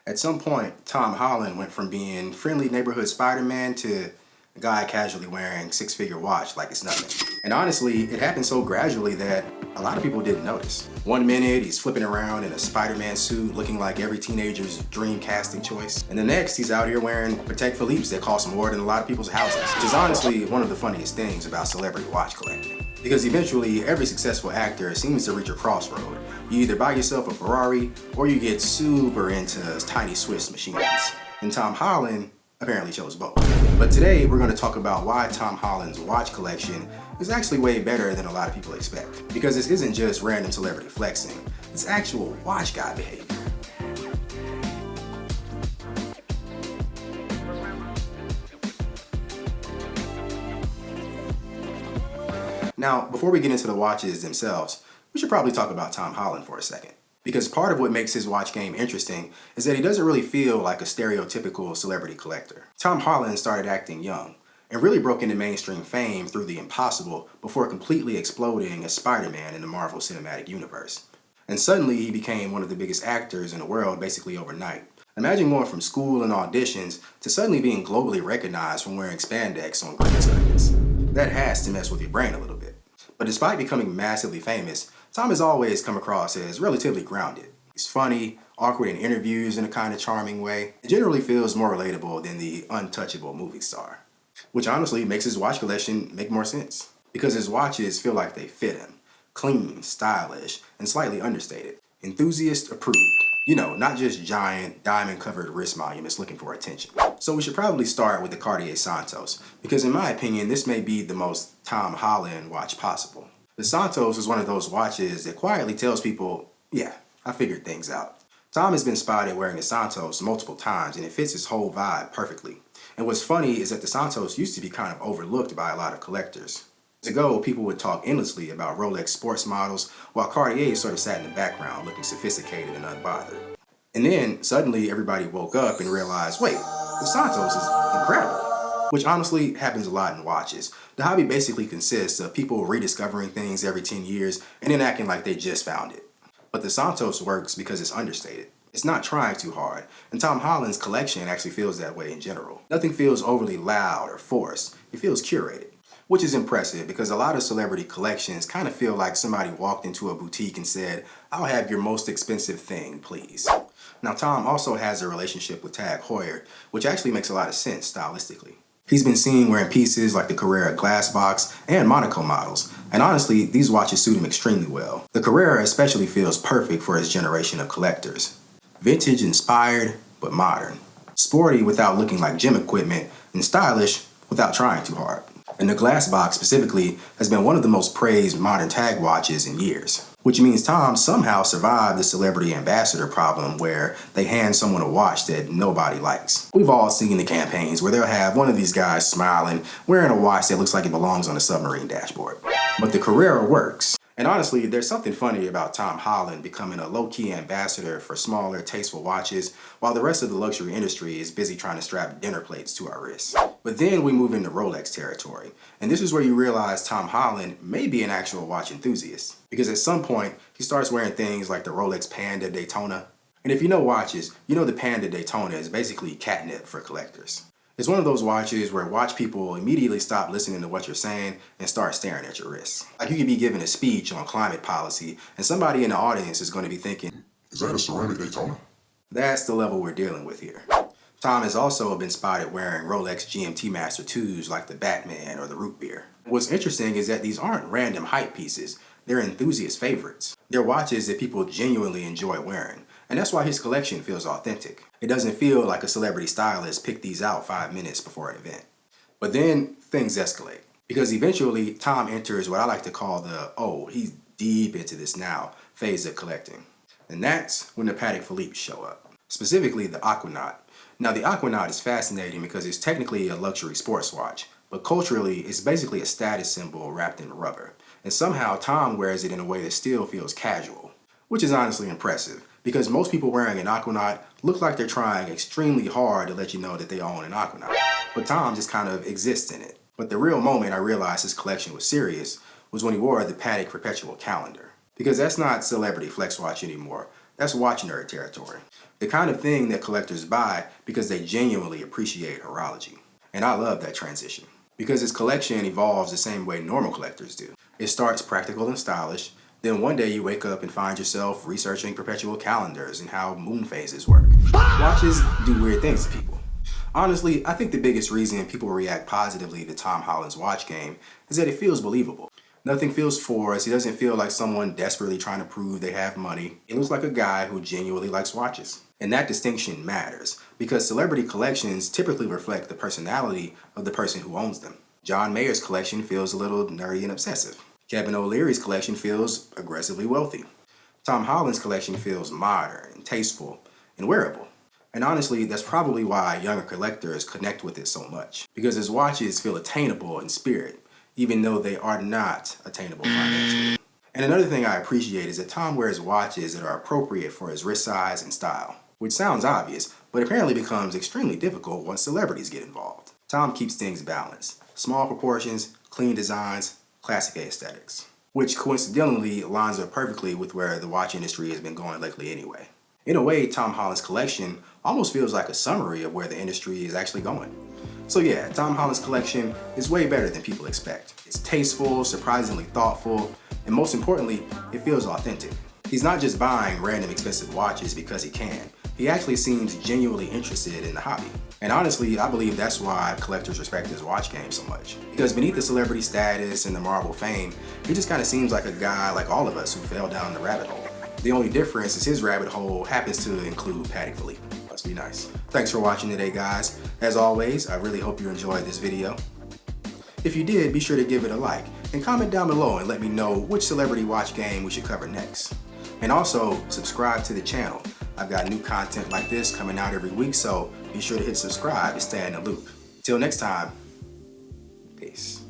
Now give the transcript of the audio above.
At some point, Tom Holland went from being friendly neighborhood Spider-Man to a guy casually wearing six-figure watch like it's nothing. And honestly, it happened so gradually that a lot of people didn't notice. One minute, he's flipping around in a Spider-Man suit looking like every teenager's dream casting choice. And the next, he's out here wearing Patek Philippe's that cost more than a lot of people's houses. Which is honestly one of the funniest things about celebrity watch collecting. Because eventually, every successful actor seems to reach a crossroad. You either buy yourself a Ferrari, or you get super into tiny Swiss machines. And Tom Holland apparently chose both. But today, we're going to talk about why Tom Holland's watch collection is actually way better than a lot of people expect. Because this isn't just random celebrity flexing, it's actual watch guy behavior. Now, before we get into the watches themselves, we should probably talk about Tom Holland for a second. Because part of what makes his watch game interesting is that he doesn't really feel like a stereotypical celebrity collector. Tom Holland started acting young and really broke into mainstream fame through The Impossible before completely exploding as Spider-Man in the Marvel Cinematic Universe. And suddenly he became one of the biggest actors in the world basically overnight. Imagine going from school and auditions to suddenly being globally recognized from wearing spandex on green screens. That has to mess with your brain a little bit. But despite becoming massively famous, Tom has always come across as relatively grounded. He's funny, awkward in interviews in a kind of charming way, and generally feels more relatable than the untouchable movie star. Which honestly makes his watch collection make more sense. Because his watches feel like they fit him. Clean, stylish, and slightly understated. Enthusiast approved. You know, not just giant, diamond-covered wrist monuments looking for attention. So we should probably start with the Cartier Santos, because in my opinion, this may be the most Tom Holland watch possible. The Santos is one of those watches that quietly tells people, yeah, I figured things out. Tom has been spotted wearing the Santos multiple times, and it fits his whole vibe perfectly. And what's funny is that the Santos used to be kind of overlooked by a lot of collectors. Years ago, people would talk endlessly about Rolex sports models, while Cartier sort of sat in the background looking sophisticated and unbothered. And then, suddenly, everybody woke up and realized, wait, the Santos is incredible. Which honestly happens a lot in watches. The hobby basically consists of people rediscovering things every 10 years and then acting like they just found it. But the Santos works because it's understated. It's not trying too hard, and Tom Holland's collection actually feels that way in general. Nothing feels overly loud or forced. It feels curated. Which is impressive because a lot of celebrity collections kind of feel like somebody walked into a boutique and said, I'll have your most expensive thing, please. Now, Tom also has a relationship with Tag Heuer, which actually makes a lot of sense stylistically. He's been seen wearing pieces like the Carrera glass box and Monaco models, and honestly, these watches suit him extremely well. The Carrera especially feels perfect for his generation of collectors. Vintage inspired, but modern. Sporty without looking like gym equipment, and stylish without trying too hard. And the glass box specifically has been one of the most praised modern tag watches in years. Which means Tom somehow survived the celebrity ambassador problem where they hand someone a watch that nobody likes. We've all seen the campaigns where they'll have one of these guys smiling, wearing a watch that looks like it belongs on a submarine dashboard. But the Carrera works. And honestly, there's something funny about Tom Holland becoming a low-key ambassador for smaller, tasteful watches, while the rest of the luxury industry is busy trying to strap dinner plates to our wrists. But then we move into Rolex territory, and this is where you realize Tom Holland may be an actual watch enthusiast. Because at some point, he starts wearing things like the Rolex Panda Daytona. And if you know watches, you know the Panda Daytona is basically catnip for collectors. It's one of those watches where watch people immediately stop listening to what you're saying and start staring at your wrists. Like you could be giving a speech on climate policy and somebody in the audience is going to be thinking, is that a ceramic Daytona? That's the level we're dealing with here. Tom has also been spotted wearing Rolex GMT Master 2s like the Batman or the Root Beer. What's interesting is that these aren't random hype pieces, they're enthusiast favorites. They're watches that people genuinely enjoy wearing. And that's why his collection feels authentic. It doesn't feel like a celebrity stylist picked these out 5 minutes before an event. But then things escalate. Because eventually Tom enters what I like to call the, oh, he's deep into this now phase of collecting. And that's when the Patek Philippe's show up. Specifically the Aquanaut. Now the Aquanaut is fascinating because it's technically a luxury sports watch. But culturally, it's basically a status symbol wrapped in rubber. And somehow Tom wears it in a way that still feels casual. Which is honestly impressive. Because most people wearing an Aquanaut look like they're trying extremely hard to let you know that they own an Aquanaut. But Tom just kind of exists in it. But the real moment I realized his collection was serious was when he wore the Patek Perpetual calendar. Because that's not celebrity flex watch anymore. That's watch nerd territory. The kind of thing that collectors buy because they genuinely appreciate horology. And I love that transition, because his collection evolves the same way normal collectors do. It starts practical and stylish, then one day you wake up and find yourself researching perpetual calendars and how moon phases work. Watches do weird things to people. Honestly, I think the biggest reason people react positively to Tom Holland's watch game is that it feels believable. Nothing feels forced. He doesn't feel like someone desperately trying to prove they have money. He looks like a guy who genuinely likes watches. And that distinction matters, because celebrity collections typically reflect the personality of the person who owns them. John Mayer's collection feels a little nerdy and obsessive. Kevin O'Leary's collection feels aggressively wealthy. Tom Holland's collection feels modern and tasteful and wearable. And honestly, that's probably why younger collectors connect with it so much, because his watches feel attainable in spirit, even though they are not attainable financially. And another thing I appreciate is that Tom wears watches that are appropriate for his wrist size and style, which sounds obvious, but apparently becomes extremely difficult once celebrities get involved. Tom keeps things balanced. Small proportions, clean designs, classic aesthetics, which coincidentally lines up perfectly with where the watch industry has been going lately anyway. In a way, Tom Holland's collection almost feels like a summary of where the industry is actually going. So yeah, Tom Holland's collection is way better than people expect. It's tasteful, surprisingly thoughtful, and most importantly, it feels authentic. He's not just buying random expensive watches because he can. He actually seems genuinely interested in the hobby. And honestly, I believe that's why collectors respect his watch game so much. Because beneath the celebrity status and the marble fame, he just kind of seems like a guy like all of us who fell down the rabbit hole. The only difference is his rabbit hole happens to include Patty Philippe. Must be nice. Thanks for watching today, guys. As always, I really hope you enjoyed this video. If you did, be sure to give it a like and comment down below and let me know which celebrity watch game we should cover next. And also, subscribe to the channel. I've got new content like this coming out every week, so be sure to hit subscribe to stay in the loop. Till next time, peace.